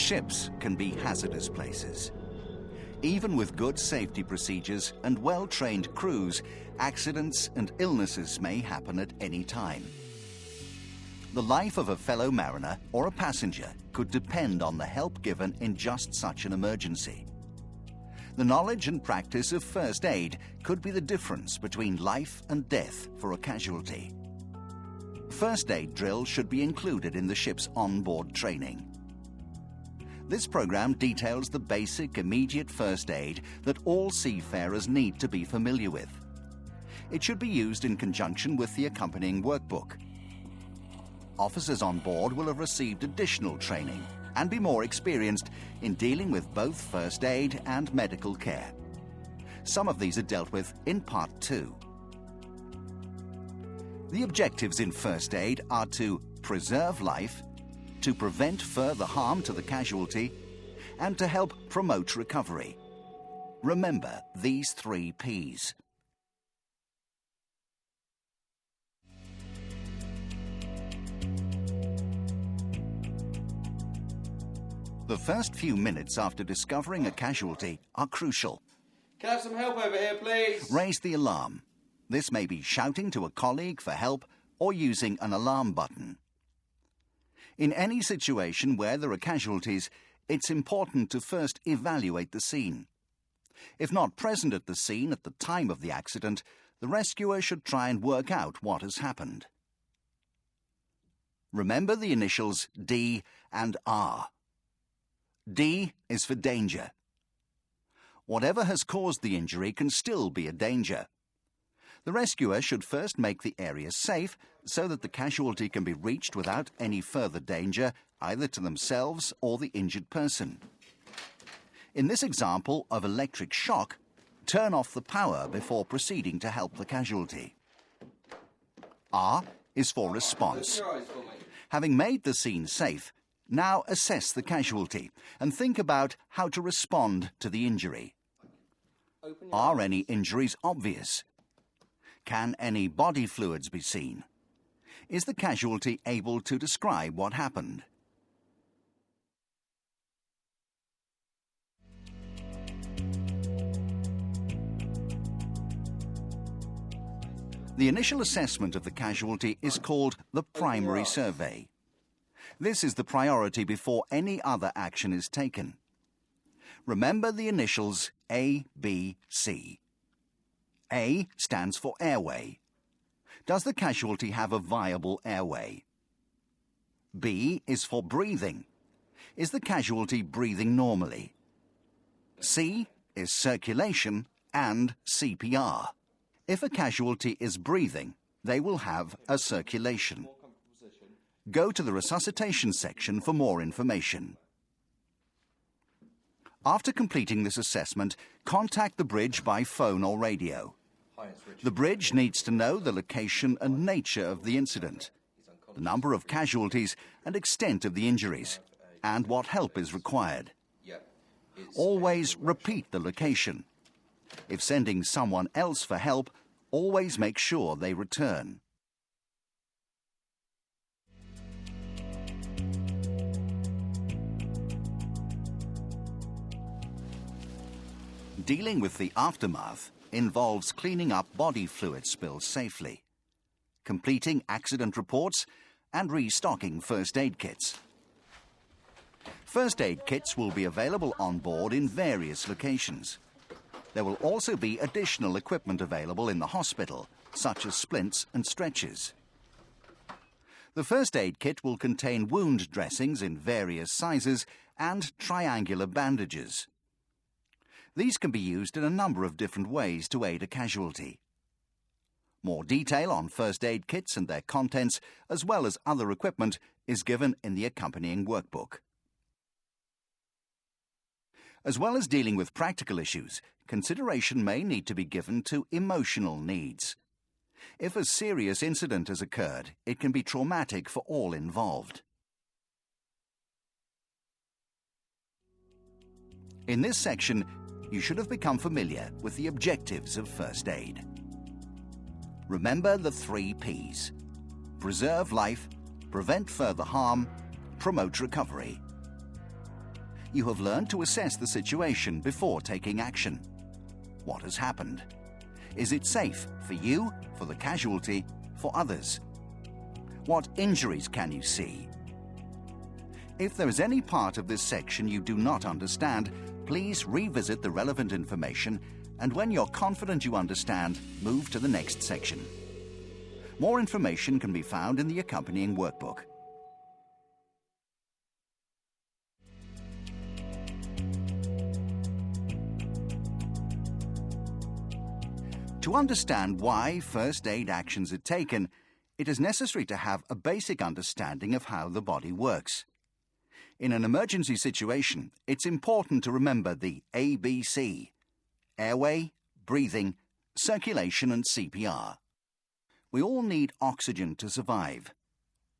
Ships can be hazardous places. Even with good safety procedures and well-trained crews, accidents and illnesses may happen at any time. The life of a fellow mariner or a passenger could depend on the help given in just such an emergency. The knowledge and practice of first aid could be the difference between life and death for a casualty. First aid drills should be included in the ship's onboard training. This program details the basic immediate first aid that all seafarers need to be familiar with. It should be used in conjunction with the accompanying workbook. Officers on board will have received additional training and be more experienced in dealing with both first aid and medical care. Some of these are dealt with in Part 2. The objectives in first aid are to preserve life, to prevent further harm to the casualty, and to help promote recovery. Remember these 3 Ps. The first few minutes after discovering a casualty are crucial. Can I have some help over here, please? Raise the alarm. This may be shouting to a colleague for help or using an alarm button. In any situation where there are casualties, it's important to first evaluate the scene. If not present at the scene at the time of the accident, the rescuer should try and work out what has happened. Remember the initials D and R. D is for danger. Whatever has caused the injury can still be a danger. The rescuer should first make the area safe so that the casualty can be reached without any further danger, either to themselves or the injured person. In this example of electric shock, turn off the power before proceeding to help the casualty. R is for response. Having made the scene safe, now assess the casualty and think about how to respond to the injury. Are any injuries obvious? Can any body fluids be seen? Is the casualty able to describe what happened? The initial assessment of the casualty is called the primary survey. This is the priority before any other action is taken. Remember the initials A, B, C. A stands for airway. Does the casualty have a viable airway? B is for breathing. Is the casualty breathing normally? C is circulation and CPR. If a casualty is breathing, they will have a circulation. Go to the resuscitation section for more information. After completing this assessment, contact the bridge by phone or radio. The bridge needs to know the location and nature of the incident, the number of casualties and extent of the injuries, and what help is required. Always repeat the location. If sending someone else for help, always make sure they return. Dealing with the aftermath involves cleaning up body fluid spills safely, completing accident reports, and restocking first aid kits. First aid kits will be available on board in various locations. There will also be additional equipment available in the hospital, such as splints and stretchers. The first aid kit will contain wound dressings in various sizes and triangular bandages. These can be used in a number of different ways to aid a casualty. More detail on first aid kits and their contents, as well as other equipment, is given in the accompanying workbook. As well as dealing with practical issues, consideration may need to be given to emotional needs. If a serious incident has occurred, it can be traumatic for all involved. In this section, you should have become familiar with the objectives of first aid. Remember the 3 Ps: preserve life, prevent further harm, promote recovery. You have learned to assess the situation before taking action. What has happened? Is it safe for you, for the casualty, for others? What injuries can you see? If there is any part of this section you do not understand, please revisit the relevant information, and when you're confident you understand, move to the next section. More information can be found in the accompanying workbook. To understand why first aid actions are taken, it is necessary to have a basic understanding of how the body works. In an emergency situation, it's important to remember the ABC: airway, breathing, circulation and CPR. We all need oxygen to survive.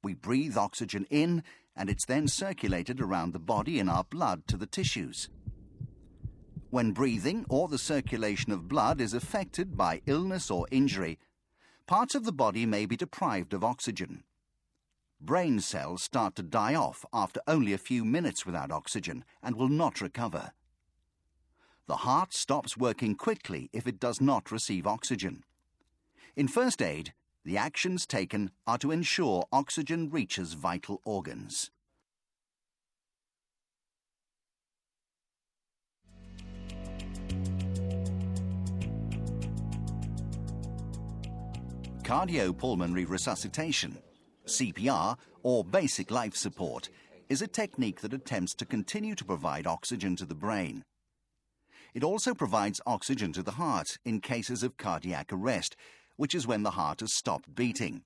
We breathe oxygen in, and it's then circulated around the body in our blood to the tissues. When breathing or the circulation of blood is affected by illness or injury, parts of the body may be deprived of oxygen. Brain cells start to die off after only a few minutes without oxygen and will not recover. The heart stops working quickly if it does not receive oxygen. In first aid, the actions taken are to ensure oxygen reaches vital organs. Cardiopulmonary resuscitation, CPR, or basic life support, is a technique that attempts to continue to provide oxygen to the brain. It also provides oxygen to the heart in cases of cardiac arrest, which is when the heart has stopped beating.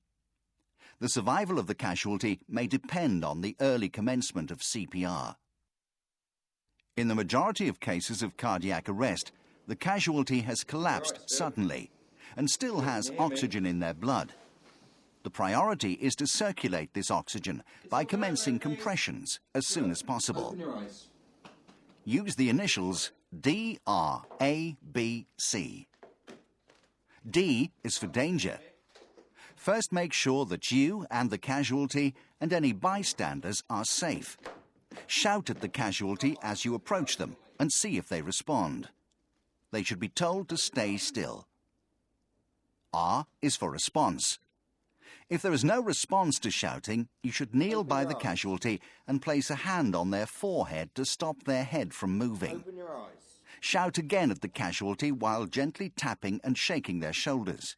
The survival of the casualty may depend on the early commencement of CPR. In the majority of cases of cardiac arrest, the casualty has collapsed suddenly and still has oxygen in their blood. The priority is to circulate this oxygen by commencing compressions as soon as possible. Use the initials DRABC. D is for danger. First, make sure that you and the casualty and any bystanders are safe. Shout at the casualty as you approach them and see if they respond. They should be told to stay still. R is for response. If there is no response to shouting, you should kneel by the casualty and place a hand on their forehead to stop their head from moving. Shout again at the casualty while gently tapping and shaking their shoulders.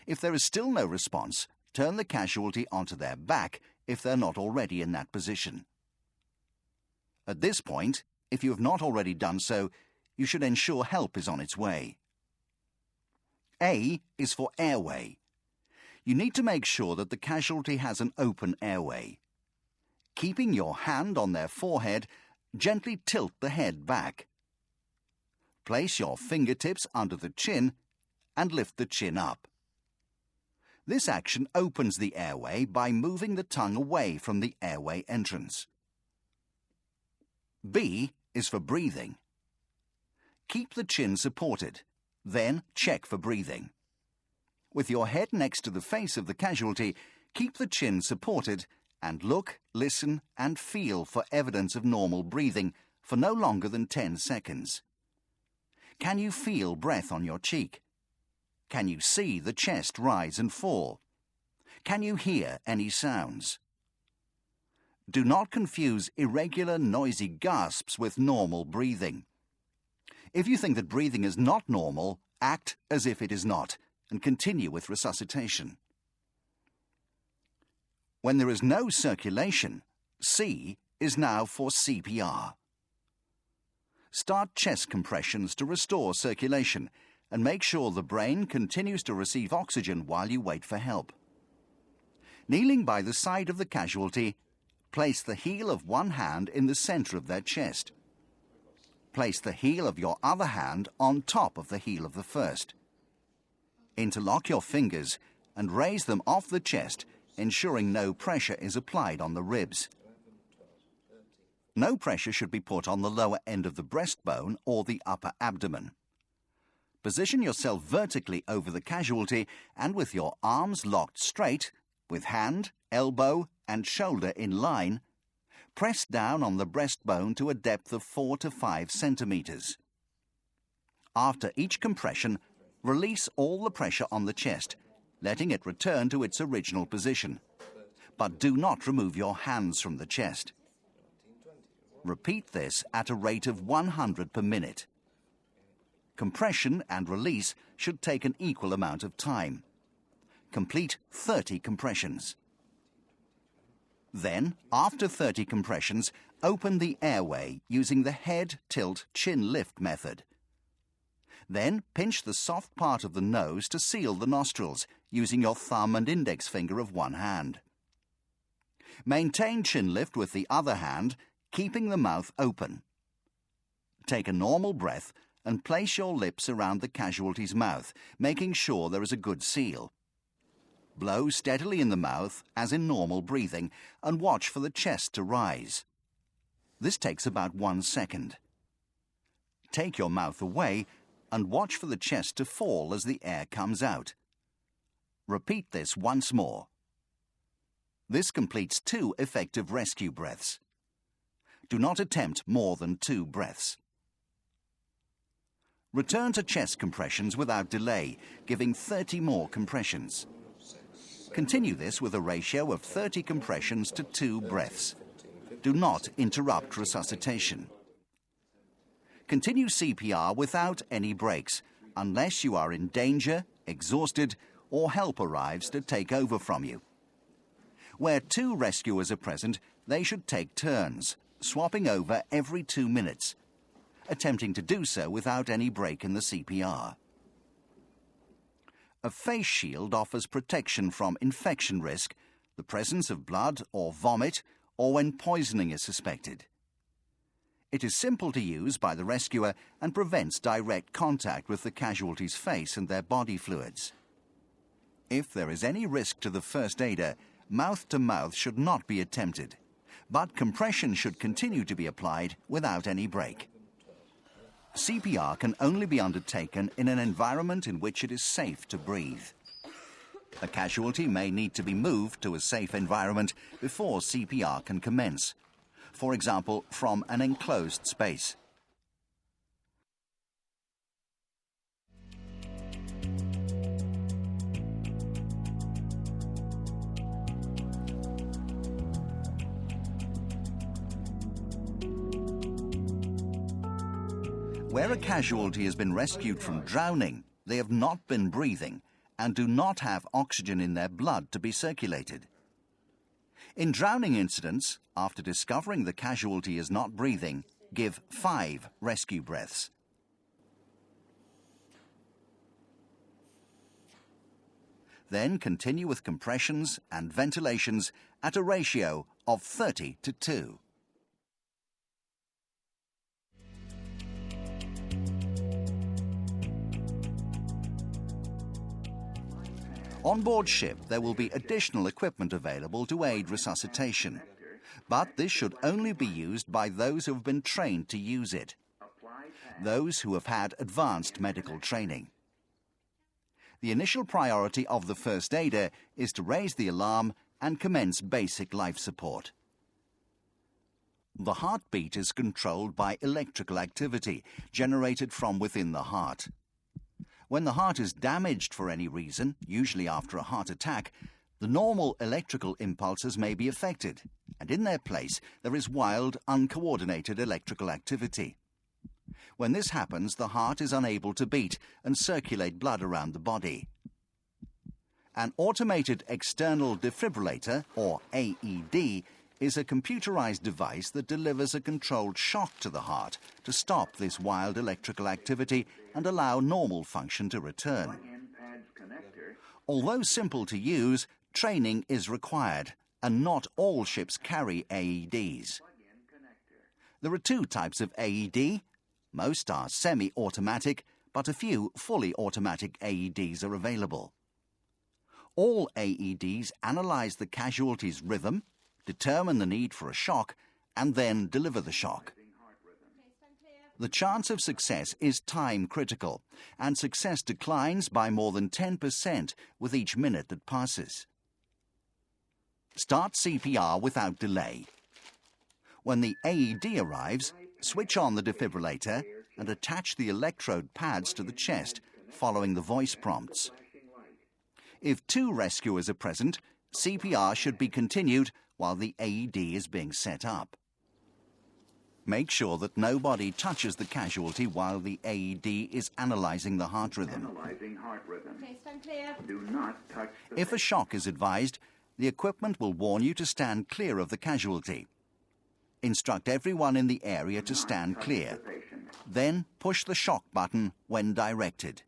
If there is still no response, turn the casualty onto their back if they're not already in that position. At this point, if you have not already done so, you should ensure help is on its way. A is for airway. You need to make sure that the casualty has an open airway. Keeping your hand on their forehead, gently tilt the head back. Place your fingertips under the chin and lift the chin up. This action opens the airway by moving the tongue away from the airway entrance. B is for breathing. Keep the chin supported, then check for breathing. With your head next to the face of the casualty, keep the chin supported and look, listen and feel for evidence of normal breathing for no longer than 10 seconds. Can you feel breath on your cheek? Can you see the chest rise and fall? Can you hear any sounds? Do not confuse irregular, noisy gasps with normal breathing. If you think that breathing is not normal, act as if it is not, and continue with resuscitation. When there is no circulation, C is now for CPR. Start chest compressions to restore circulation and make sure the brain continues to receive oxygen while you wait for help. Kneeling by the side of the casualty, place the heel of one hand in the center of their chest. Place the heel of your other hand on top of the heel of the first. Interlock your fingers and raise them off the chest, ensuring no pressure is applied on the ribs. No pressure should be put on the lower end of the breastbone or the upper abdomen. Position yourself vertically over the casualty and with your arms locked straight, with hand, elbow and shoulder in line, press down on the breastbone to a depth of 4 to 5 centimetres. After each compression, release all the pressure on the chest, letting it return to its original position. But do not remove your hands from the chest. Repeat this at a rate of 100 per minute. Compression and release should take an equal amount of time. Complete 30 compressions. Then, after 30 compressions, open the airway using the head, tilt, chin lift method. Then pinch the soft part of the nose to seal the nostrils using your thumb and index finger of one hand. Maintain chin lift with the other hand, keeping the mouth open. Take a normal breath and place your lips around the casualty's mouth, making sure there is a good seal. Blow steadily in the mouth, as in normal breathing, and watch for the chest to rise. This takes about 1 second. Take your mouth away and watch for the chest to fall as the air comes out. Repeat this once more. This completes 2 effective rescue breaths. Do not attempt more than 2 breaths. Return to chest compressions without delay, giving 30 more compressions. Continue this with a ratio of 30 compressions to 2 breaths. Do not interrupt resuscitation. Continue CPR without any breaks, unless you are in danger, exhausted, or help arrives to take over from you. Where 2 rescuers are present, they should take turns, swapping over every 2 minutes, attempting to do so without any break in the CPR. A face shield offers protection from infection risk, the presence of blood or vomit, or when poisoning is suspected. It is simple to use by the rescuer and prevents direct contact with the casualty's face and their body fluids. If there is any risk to the first aider, mouth-to-mouth should not be attempted, but compression should continue to be applied without any break. CPR can only be undertaken in an environment in which it is safe to breathe. A casualty may need to be moved to a safe environment before CPR can commence, for example, from an enclosed space. Where a casualty has been rescued from drowning, they have not been breathing and do not have oxygen in their blood to be circulated. In drowning incidents, after discovering the casualty is not breathing, give 5 rescue breaths. Then continue with compressions and ventilations at a ratio of 30 to 2. On board ship, there will be additional equipment available to aid resuscitation, but this should only be used by those who have been trained to use it, those who have had advanced medical training. The initial priority of the first aider is to raise the alarm and commence basic life support. The heartbeat is controlled by electrical activity generated from within the heart. When the heart is damaged for any reason, usually after a heart attack, the normal electrical impulses may be affected, and in their place there is wild, uncoordinated electrical activity. When this happens, the heart is unable to beat and circulate blood around the body. An automated external defibrillator, or AED, is a computerized device that delivers a controlled shock to the heart to stop this wild electrical activity and allow normal function to return. Although simple to use, training is required, and not all ships carry AEDs. There are 2 types of AED. Most are semi-automatic, but a few fully automatic AEDs are available. All AEDs analyze the casualty's rhythm, determine the need for a shock, and then deliver the shock. The chance of success is time critical, and success declines by more than 10% with each minute that passes. Start CPR without delay. When the AED arrives, switch on the defibrillator and attach the electrode pads to the chest, following the voice prompts. If 2 rescuers are present, CPR should be continued while the AED is being set up. Make sure that nobody touches the casualty while the AED is analysing the heart rhythm. Okay, stand clear. Do not touch the If a shock is advised, the equipment will warn you to stand clear of the casualty. Instruct everyone in the area to stand clear. Then push the shock button when directed.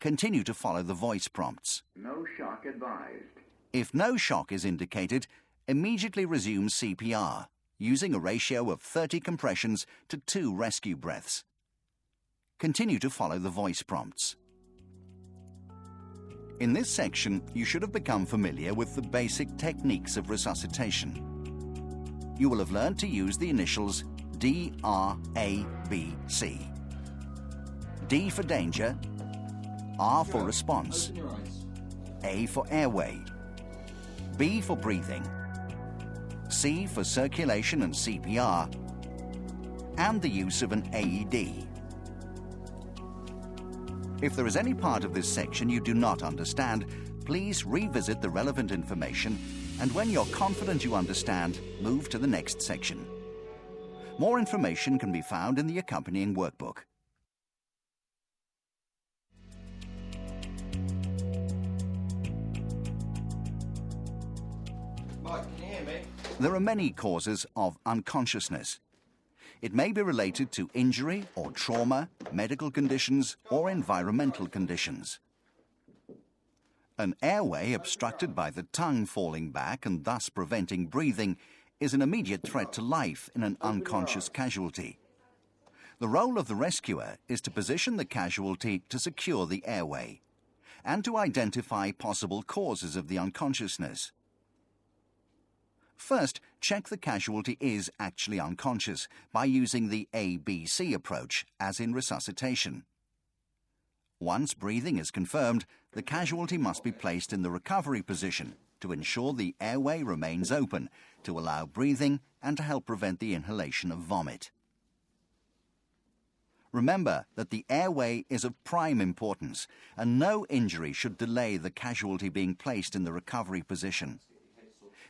Continue to follow the voice prompts. No shock advised. If no shock is indicated, immediately resume CPR, using a ratio of 30 compressions to 2 rescue breaths. Continue to follow the voice prompts. In this section, you should have become familiar with the basic techniques of resuscitation. You will have learned to use the initials D, R, A, B, C. D for danger, R for response, A for airway, B for breathing, C for circulation and CPR, and the use of an AED. If there is any part of this section you do not understand, please revisit the relevant information, and when you're confident you understand, move to the next section. More information can be found in the accompanying workbook. Mike, can you hear me? There are many causes of unconsciousness. It may be related to injury or trauma, medical conditions, or environmental conditions. An airway obstructed by the tongue falling back and thus preventing breathing is an immediate threat to life in an unconscious casualty. The role of the rescuer is to position the casualty to secure the airway and to identify possible causes of the unconsciousness. First, check the casualty is actually unconscious by using the ABC approach, as in resuscitation. Once breathing is confirmed, the casualty must be placed in the recovery position to ensure the airway remains open, to allow breathing and to help prevent the inhalation of vomit. Remember that the airway is of prime importance, and no injury should delay the casualty being placed in the recovery position.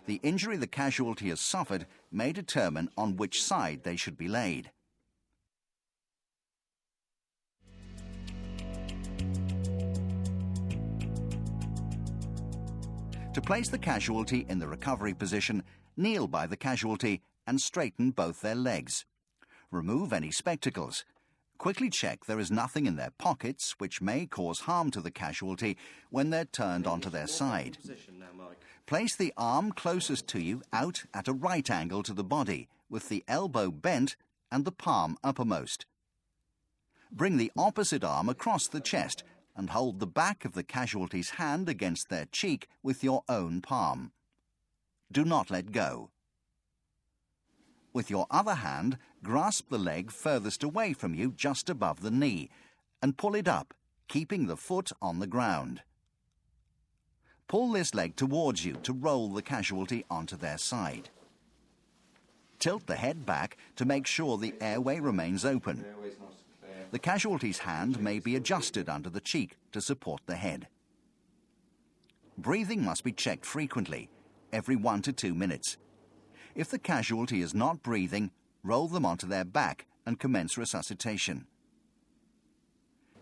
The injury the casualty has suffered may determine on which side they should be laid. To place the casualty in the recovery position, kneel by the casualty and straighten both their legs. Remove any spectacles. Quickly check there is nothing in their pockets which may cause harm to the casualty when they're turned onto their side. Place the arm closest to you out at a right angle to the body, with the elbow bent and the palm uppermost. Bring the opposite arm across the chest and hold the back of the casualty's hand against their cheek with your own palm. Do not let go. With your other hand, grasp the leg furthest away from you just above the knee and pull it up, keeping the foot on the ground. Pull this leg towards you to roll the casualty onto their side. Tilt the head back to make sure the airway remains open. The casualty's hand may be adjusted under the cheek to support the head. Breathing must be checked frequently, every 1 to 2 minutes. If the casualty is not breathing, roll them onto their back and commence resuscitation.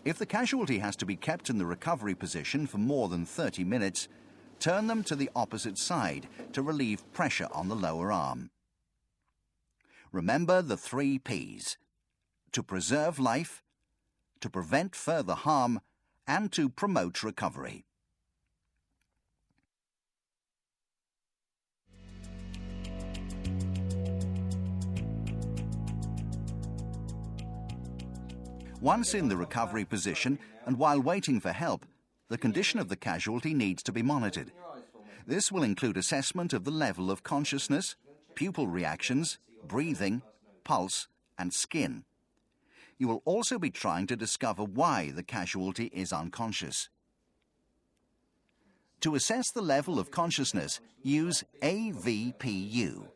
If the casualty has to be kept in the recovery position for more than 30 minutes, turn them to the opposite side to relieve pressure on the lower arm. Remember the 3 Ps: to preserve life, to prevent further harm, and to promote recovery. Once in the recovery position and while waiting for help, the condition of the casualty needs to be monitored. This will include assessment of the level of consciousness, pupil reactions, breathing, pulse, and skin. You will also be trying to discover why the casualty is unconscious. To assess the level of consciousness, use AVPU.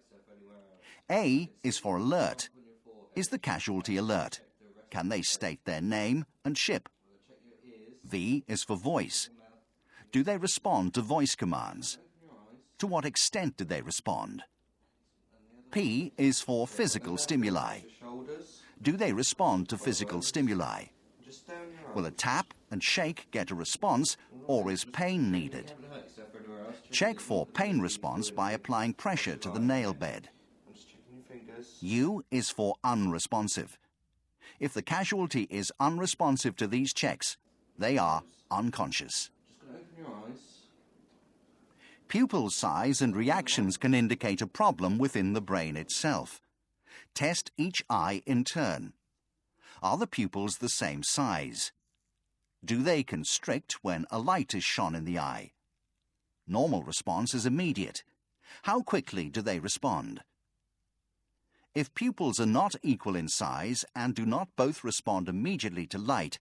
A is for alert. Is the casualty alert? Can they state their name and ship? V is for voice. Do they respond to voice commands? To what extent do they respond? P is for physical stimuli. Do they respond to physical stimuli? Will a tap and shake get a response, or is pain needed? Check for pain response by applying pressure to the nail bed. U is for unresponsive. If the casualty is unresponsive to these checks, they are unconscious. Pupil size and reactions can indicate a problem within the brain itself. Test each eye in turn. Are the pupils the same size? Do they constrict when a light is shone in the eye? Normal response is immediate. How quickly do they respond? If pupils are not equal in size and do not both respond immediately to light,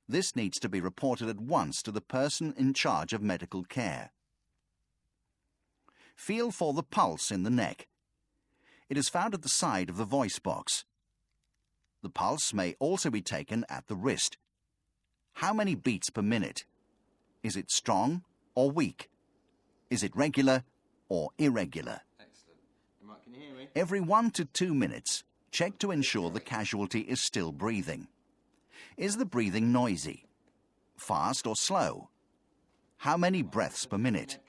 this needs to be reported at once to the person in charge of medical care. Feel for the pulse in the neck. It is found at the side of the voice box. The pulse may also be taken at the wrist. How many beats per minute? Is it strong or weak? Is it regular or irregular? Excellent. Mark, can you hear me? Every 1 to 2 minutes, check to ensure the casualty is still breathing. Is the breathing noisy? Fast or slow? How many breaths per minute?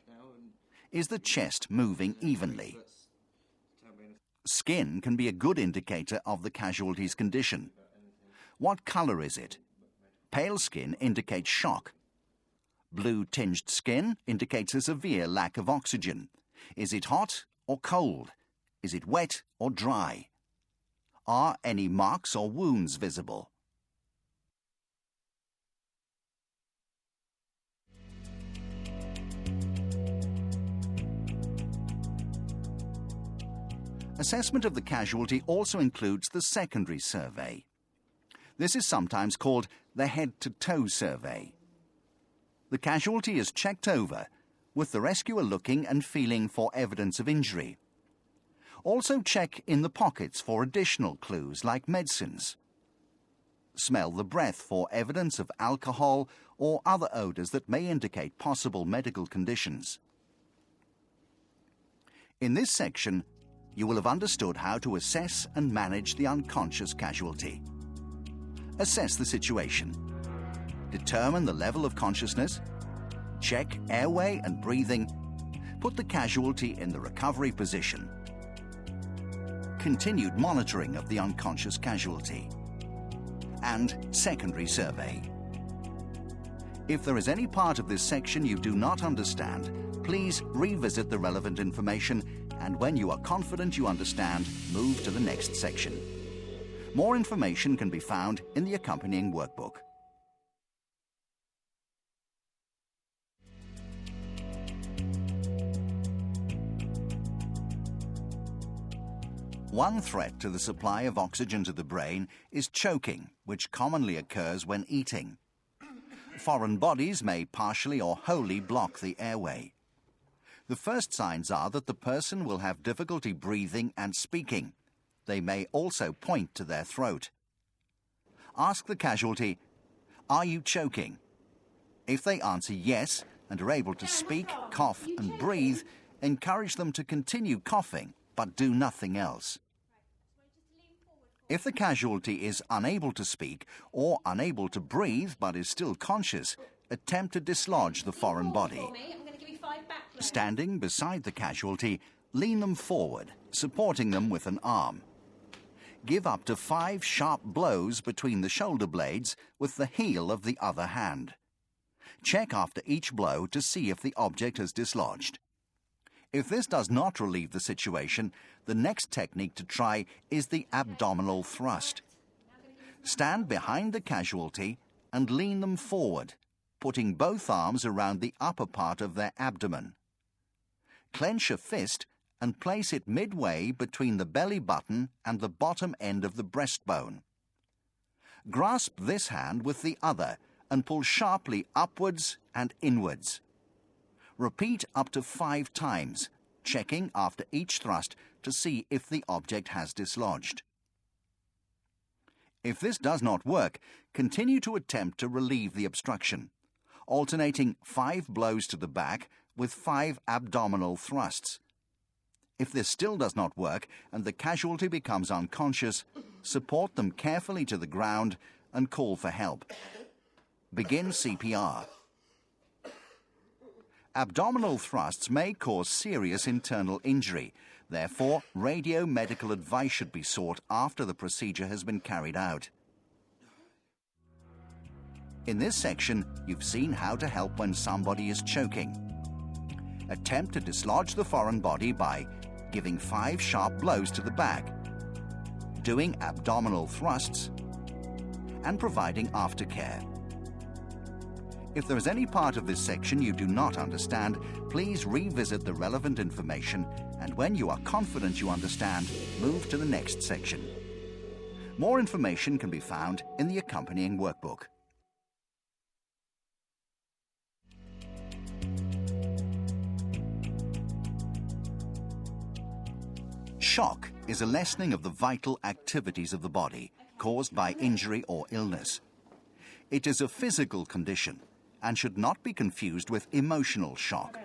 Is the chest moving evenly? Skin can be a good indicator of the casualty's condition. What colour is it? Pale skin indicates shock. Blue-tinged skin indicates a severe lack of oxygen. Is it hot or cold? Is it wet or dry? Are any marks or wounds visible? Assessment of the casualty also includes the secondary survey. This is sometimes called the head-to-toe survey. The casualty is checked over, with the rescuer looking and feeling for evidence of injury. Also check in the pockets for additional clues like medicines. Smell the breath for evidence of alcohol or other odours that may indicate possible medical conditions. In this section, you will have understood how to assess and manage the unconscious casualty. Assess the situation. Determine the level of consciousness. Check airway and breathing. Put the casualty in the recovery position. Continued monitoring of the unconscious casualty. And secondary survey. If there is any part of this section you do not understand, please revisit the relevant information, and when you are confident you understand, move to the next section. More information can be found in the accompanying workbook. One threat to the supply of oxygen to the brain is choking, which commonly occurs when eating. Foreign bodies may partially or wholly block the airway. The first signs are that the person will have difficulty breathing and speaking. They may also point to their throat. Ask the casualty, "Are you choking?" If they answer yes and are able to speak, cough and breathe, encourage them to continue coughing but do nothing else. If the casualty is unable to speak or unable to breathe but is still conscious, attempt to dislodge the foreign body. Standing beside the casualty, lean them forward, supporting them with an arm. Give up to 5 sharp blows between the shoulder blades with the heel of the other hand. Check after each blow to see if the object has dislodged. If this does not relieve the situation, the next technique to try is the abdominal thrust. Stand behind the casualty and lean them forward, putting both arms around the upper part of their abdomen. Clench a fist and place it midway between the belly button and the bottom end of the breastbone. Grasp this hand with the other and pull sharply upwards and inwards. Repeat up to 5 times, checking after each thrust to see if the object has dislodged. If this does not work, continue to attempt to relieve the obstruction, alternating 5 blows to the back with 5 abdominal thrusts. If this still does not work and the casualty becomes unconscious, support them carefully to the ground and call for help. Begin CPR. Abdominal thrusts may cause serious internal injury. Therefore, radiomedical advice should be sought after the procedure has been carried out. In this section, you've seen how to help when somebody is choking. Attempt to dislodge the foreign body by giving 5 sharp blows to the back, doing abdominal thrusts, and providing aftercare. If there is any part of this section you do not understand, please revisit the relevant information, and when you are confident you understand, move to the next section. More information can be found in the accompanying workbook. Shock is a lessening of the vital activities of the body caused by injury or illness. It is a physical condition and should not be confused with emotional shock.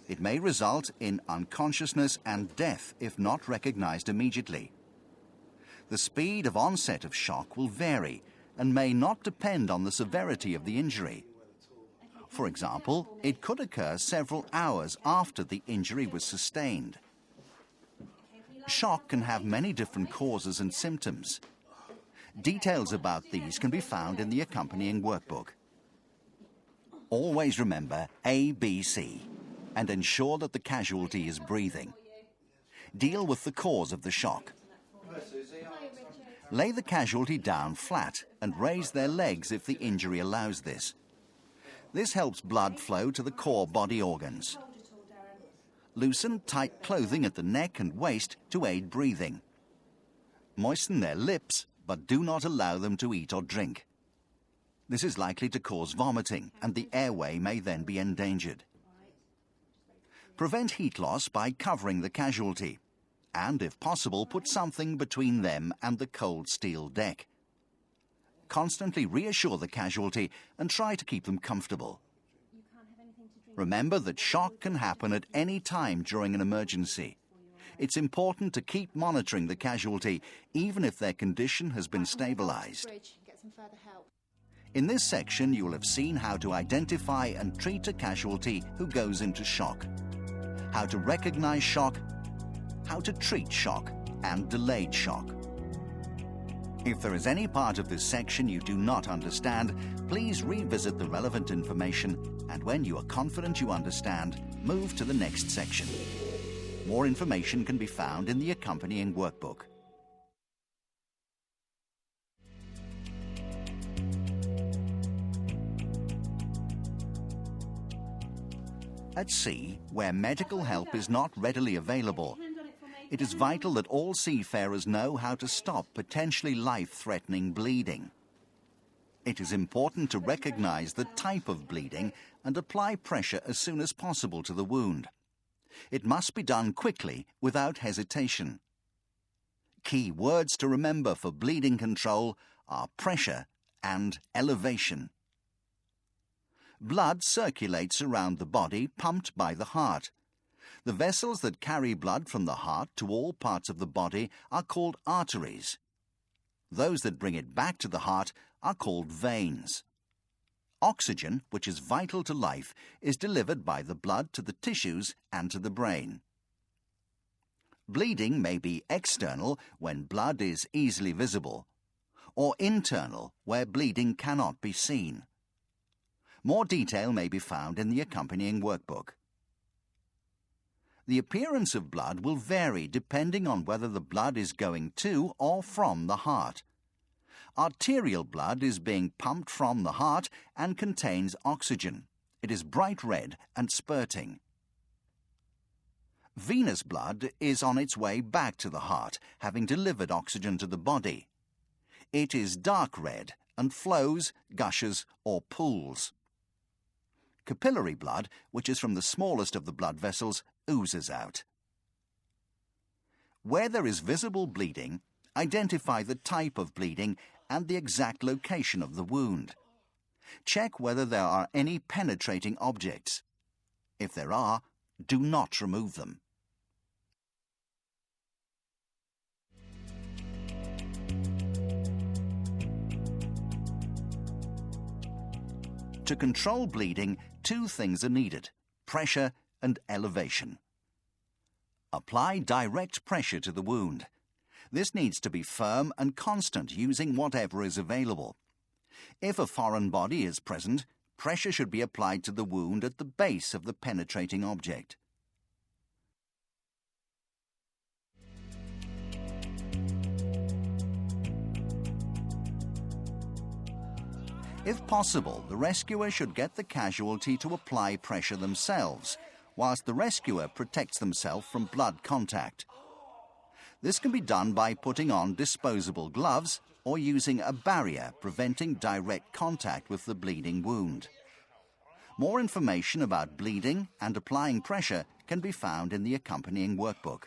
It may result in unconsciousness and death if not recognized immediately. The speed of onset of shock will vary and may not depend on the severity of the injury. For example, it could occur several hours after the injury was sustained. Shock can have many different causes and symptoms. Details about these can be found in the accompanying workbook. Always remember ABC and ensure that the casualty is breathing. Deal with the cause of the shock. Lay the casualty down flat and raise their legs if the injury allows this. This helps blood flow to the core body organs. Loosen tight clothing at the neck and waist to aid breathing. Moisten their lips, but do not allow them to eat or drink. This is likely to cause vomiting, and the airway may then be endangered. Prevent heat loss by covering the casualty, and if possible, put something between them and the cold steel deck. Constantly reassure the casualty and try to keep them comfortable. Remember that shock can happen at any time during an emergency. It's important to keep monitoring the casualty, even if their condition has been stabilized. In this section, you will have seen how to identify and treat a casualty who goes into shock, how to recognize shock, how to treat shock, and delayed shock. If there is any part of this section you do not understand, please revisit the relevant information, and when you are confident you understand, move to the next section. More information can be found in the accompanying workbook. At sea, where medical help is not readily available, it is vital that all seafarers know how to stop potentially life-threatening bleeding. It is important to recognize the type of bleeding and apply pressure as soon as possible to the wound. It must be done quickly, without hesitation. Key words to remember for bleeding control are pressure and elevation. Blood circulates around the body, pumped by the heart. The vessels that carry blood from the heart to all parts of the body are called arteries. Those that bring it back to the heart are called veins. Oxygen, which is vital to life, is delivered by the blood to the tissues and to the brain. Bleeding may be external, when blood is easily visible, or internal, where bleeding cannot be seen. More detail may be found in the accompanying workbook. The appearance of blood will vary depending on whether the blood is going to or from the heart. Arterial blood is being pumped from the heart and contains oxygen. It is bright red and spurting. Venous blood is on its way back to the heart, having delivered oxygen to the body. It is dark red and flows, gushes, or pools. Capillary blood, which is from the smallest of the blood vessels, oozes out. Where there is visible bleeding, identify the type of bleeding and the exact location of the wound. Check whether there are any penetrating objects. If there are, do not remove them. To control bleeding, two things are needed: pressure and elevation. Apply direct pressure to the wound. This needs to be firm and constant, using whatever is available. If a foreign body is present, pressure should be applied to the wound at the base of the penetrating object. If possible, the rescuer should get the casualty to apply pressure themselves, whilst the rescuer protects themselves from blood contact. This can be done by putting on disposable gloves or using a barrier preventing direct contact with the bleeding wound. More information about bleeding and applying pressure can be found in the accompanying workbook.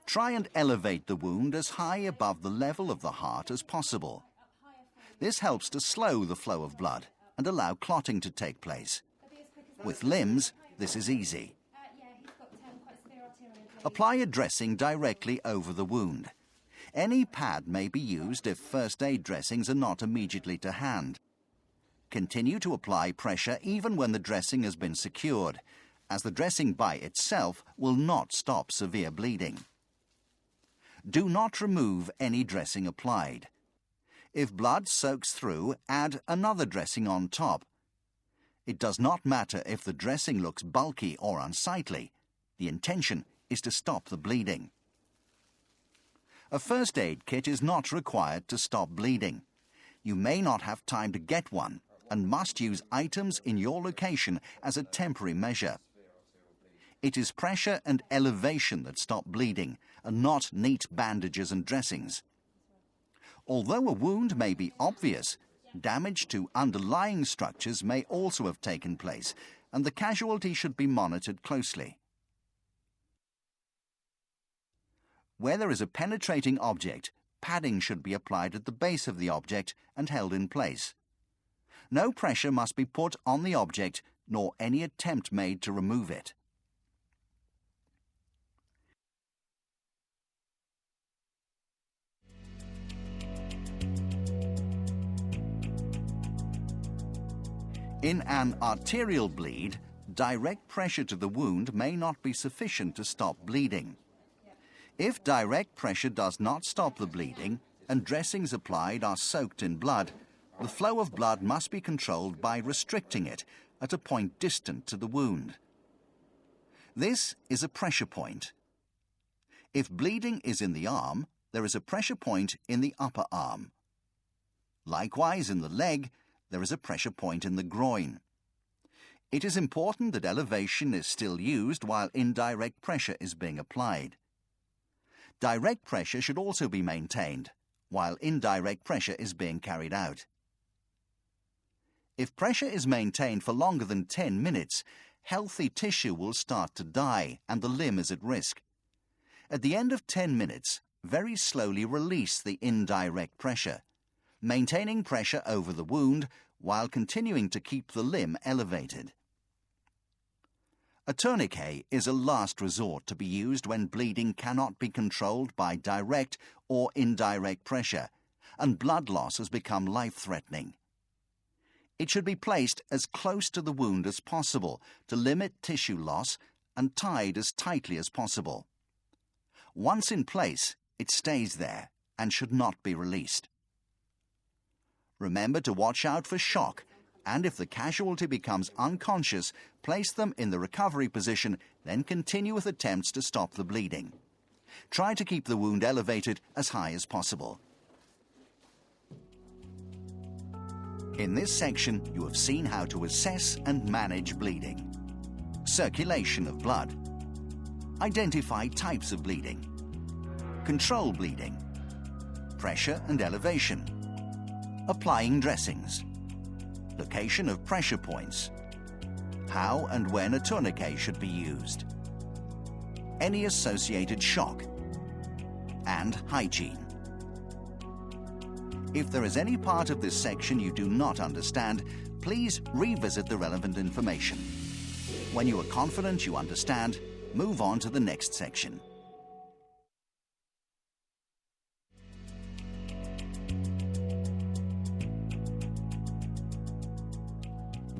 Try and elevate the wound as high above the level of the heart as possible. This helps to slow the flow of blood and allow clotting to take place. With limbs, this is easy. Apply a dressing directly over the wound. Any pad may be used if first aid dressings are not immediately to hand. Continue to apply pressure even when the dressing has been secured, as the dressing by itself will not stop severe bleeding. Do not remove any dressing applied. If blood soaks through, add another dressing on top. It does not matter if the dressing looks bulky or unsightly. The intention is to stop the bleeding. A first aid kit is not required to stop bleeding. You may not have time to get one and must use items in your location as a temporary measure. It is pressure and elevation that stop bleeding, and not neat bandages and dressings. Although a wound may be obvious, damage to underlying structures may also have taken place, and the casualty should be monitored closely. Where there is a penetrating object, padding should be applied at the base of the object and held in place. No pressure must be put on the object, nor any attempt made to remove it. In an arterial bleed, direct pressure to the wound may not be sufficient to stop bleeding. If direct pressure does not stop the bleeding and dressings applied are soaked in blood, the flow of blood must be controlled by restricting it at a point distant to the wound. This is a pressure point. If bleeding is in the arm, there is a pressure point in the upper arm. Likewise, in the leg, there is a pressure point in the groin. It is important that elevation is still used while indirect pressure is being applied. Direct pressure should also be maintained while indirect pressure is being carried out. If pressure is maintained for longer than 10 minutes, healthy tissue will start to die and the limb is at risk. At the end of 10 minutes, very slowly release the indirect pressure, maintaining pressure over the wound while continuing to keep the limb elevated. A tourniquet is a last resort to be used when bleeding cannot be controlled by direct or indirect pressure and blood loss has become life-threatening. It should be placed as close to the wound as possible to limit tissue loss and tied as tightly as possible. Once in place, it stays there and should not be released. Remember to watch out for shock, and if the casualty becomes unconscious, place them in the recovery position, then continue with attempts to stop the bleeding. Try to keep the wound elevated as high as possible. In this section, you have seen how to assess and manage bleeding. Circulation of blood. Identify types of bleeding. Control bleeding. Pressure and elevation. Applying dressings. Location of pressure points. how and when a tourniquet should be used, any associated shock, and hygiene. If there is any part of this section you do not understand, please revisit the relevant information. When you are confident you understand, move on to the next section.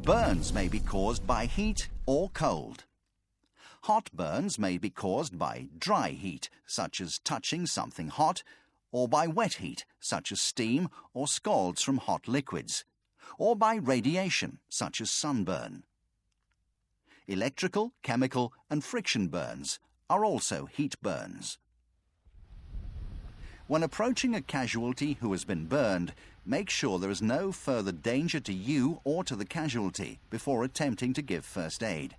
Burns may be caused by heat or cold. Hot burns may be caused by dry heat, such as touching something hot, or by wet heat, such as steam or scalds from hot liquids, or by radiation, such as sunburn. Electrical, chemical, and friction burns are also heat burns. When approaching a casualty who has been burned, make sure there is no further danger to you or to the casualty before attempting to give first aid.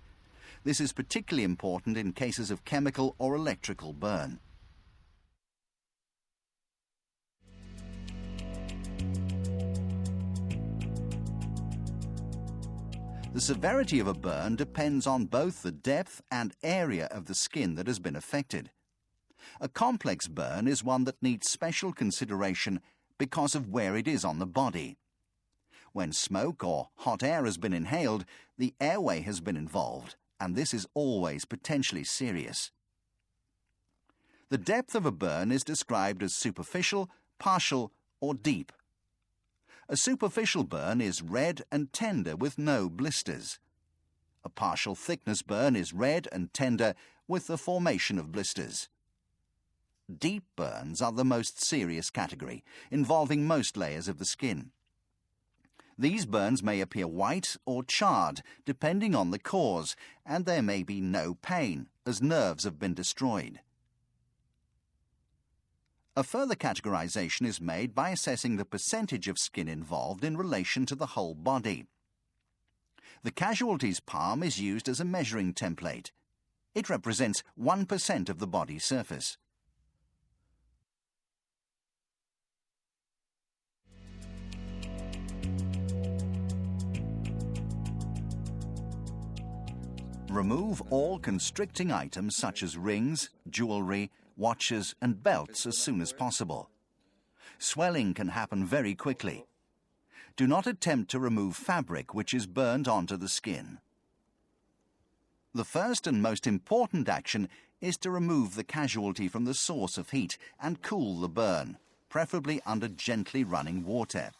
This is particularly important in cases of chemical or electrical burn. The severity of a burn depends on both the depth and area of the skin that has been affected. A complex burn is one that needs special consideration because of where it is on the body. When smoke or hot air has been inhaled, the airway has been involved, and this is always potentially serious. The depth of a burn is described as superficial, partial, or deep. A superficial burn is red and tender with no blisters. A partial thickness burn is red and tender with the formation of blisters. Deep burns are the most serious category, involving most layers of the skin. These burns may appear white or charred, depending on the cause, and there may be no pain, as nerves have been destroyed. A further categorization is made by assessing the percentage of skin involved in relation to the whole body. The casualty's palm is used as a measuring template. It represents 1% of the body surface. Remove all constricting items such as rings, jewelry, watches and belts as soon as possible. Swelling can happen very quickly. Do not attempt to remove fabric which is burned onto the skin. The first and most important action is to remove the casualty from the source of heat and cool the burn, preferably under gently running water.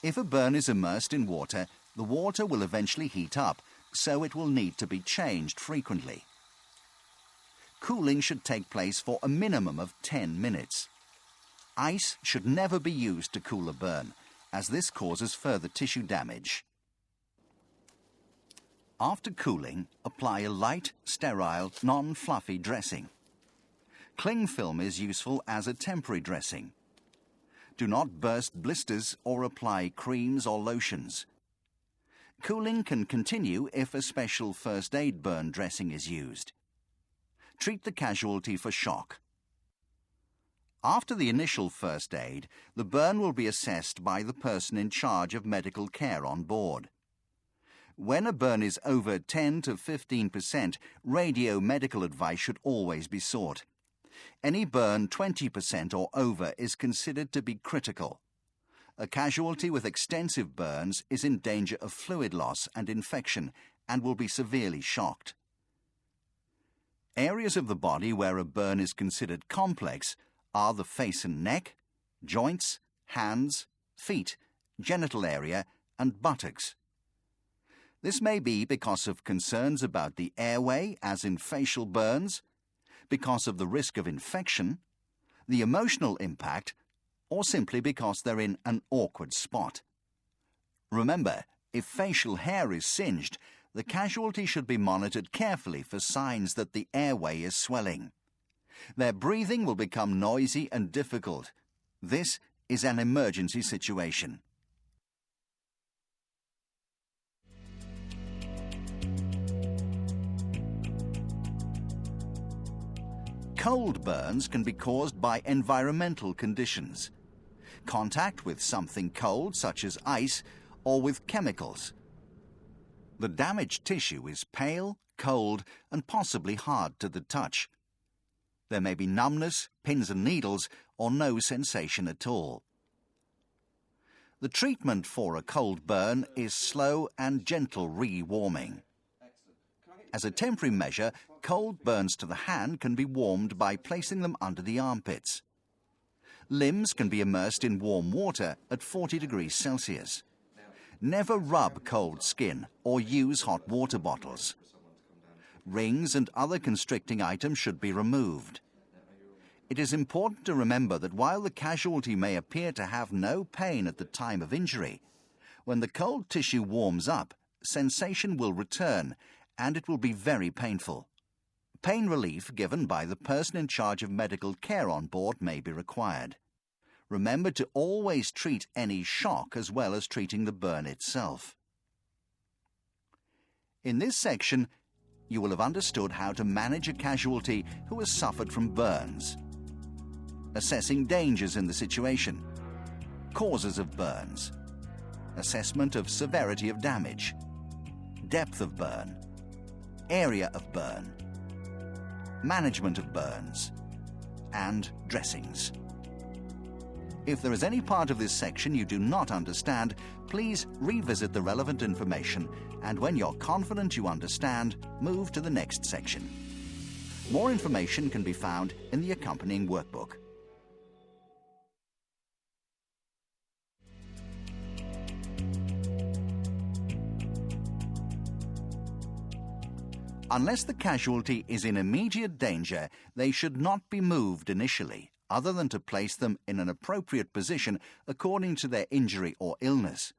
If a burn is immersed in water, the water will eventually heat up, so it will need to be changed frequently. Cooling should take place for a minimum of 10 minutes. Ice should never be used to cool a burn, as this causes further tissue damage. After cooling, apply a light, sterile, non-fluffy dressing. Cling film is useful as a temporary dressing. Do not burst blisters or apply creams or lotions. Cooling can continue if a special first aid burn dressing is used. Treat the casualty for shock. After the initial first aid, the burn will be assessed by the person in charge of medical care on board. When a burn is over 10 to 15%, radio-medical advice should always be sought. Any burn 20% or over is considered to be critical. A casualty with extensive burns is in danger of fluid loss and infection and will be severely shocked. Areas of the body where a burn is considered complex are the face and neck, joints, hands, feet, genital area, and buttocks. This may be because of concerns about the airway, as in facial burns, because of the risk of infection, the emotional impact, or simply because they're in an awkward spot. Remember, if facial hair is singed, the casualty should be monitored carefully for signs that the airway is swelling. Their breathing will become noisy and difficult. This is an emergency situation. Cold burns can be caused by environmental conditions. Contact with something cold, such as ice, or with chemicals. The damaged tissue is pale, cold, and possibly hard to the touch. There may be numbness, pins and needles, or no sensation at all. The treatment for a cold burn is slow and gentle re-warming. As a temporary measure, cold burns to the hand can be warmed by placing them under the armpits. Limbs can be immersed in warm water at 40 degrees Celsius. Never rub cold skin or use hot water bottles. Rings and other constricting items should be removed. It is important to remember that while the casualty may appear to have no pain at the time of injury, when the cold tissue warms up, sensation will return and it will be very painful. Pain relief given by the person in charge of medical care on board may be required. Remember to always treat any shock as well as treating the burn itself. In this section, you will have understood how to manage a casualty who has suffered from burns, assessing dangers in the situation, causes of burns, assessment of severity of damage, depth of burn, area of burn, management of burns, and dressings. If there is any part of this section you do not understand, please revisit the relevant information, and when you're confident you understand, move to the next section. More information can be found in the accompanying workbook. Unless the casualty is in immediate danger, they should not be moved initially, other than to place them in an appropriate position according to their injury or illness.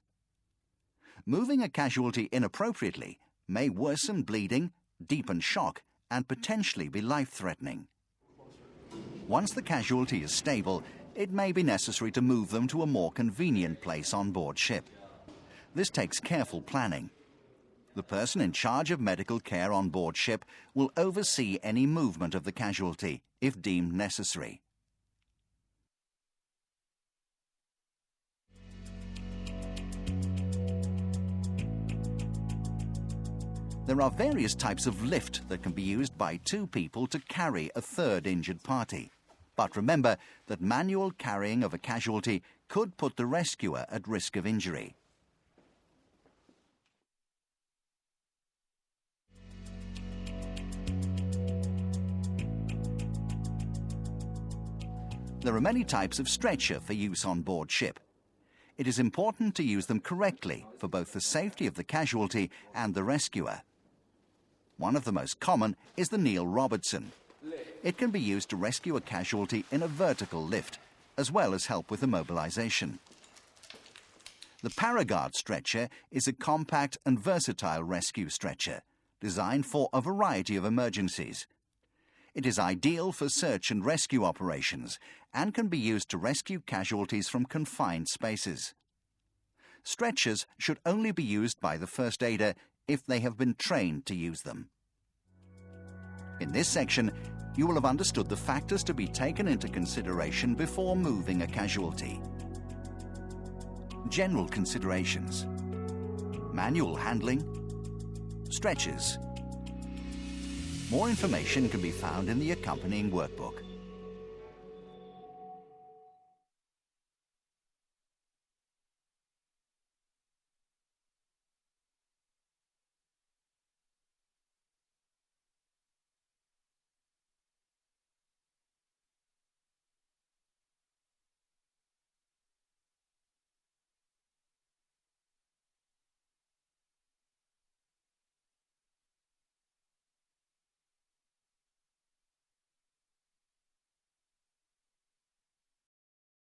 Moving a casualty inappropriately may worsen bleeding, deepen shock, and potentially be life-threatening. Once the casualty is stable, it may be necessary to move them to a more convenient place on board ship. This takes careful planning. The person in charge of medical care on board ship will oversee any movement of the casualty, if deemed necessary. There are various types of lift that can be used by two people to carry a third injured party. But remember that manual carrying of a casualty could put the rescuer at risk of injury. There are many types of stretcher for use on board ship. It is important to use them correctly for both the safety of the casualty and the rescuer. One of the most common is the Neil Robertson. It can be used to rescue a casualty in a vertical lift, as well as help with immobilization. The Paragard stretcher is a compact and versatile rescue stretcher, designed for a variety of emergencies. It is ideal for search and rescue operations and can be used to rescue casualties from confined spaces. Stretchers should only be used by the first aider if they have been trained to use them. In this section, you will have understood the factors to be taken into consideration before moving a casualty. General considerations: manual handling, stretchers. More information can be found in the accompanying workbook.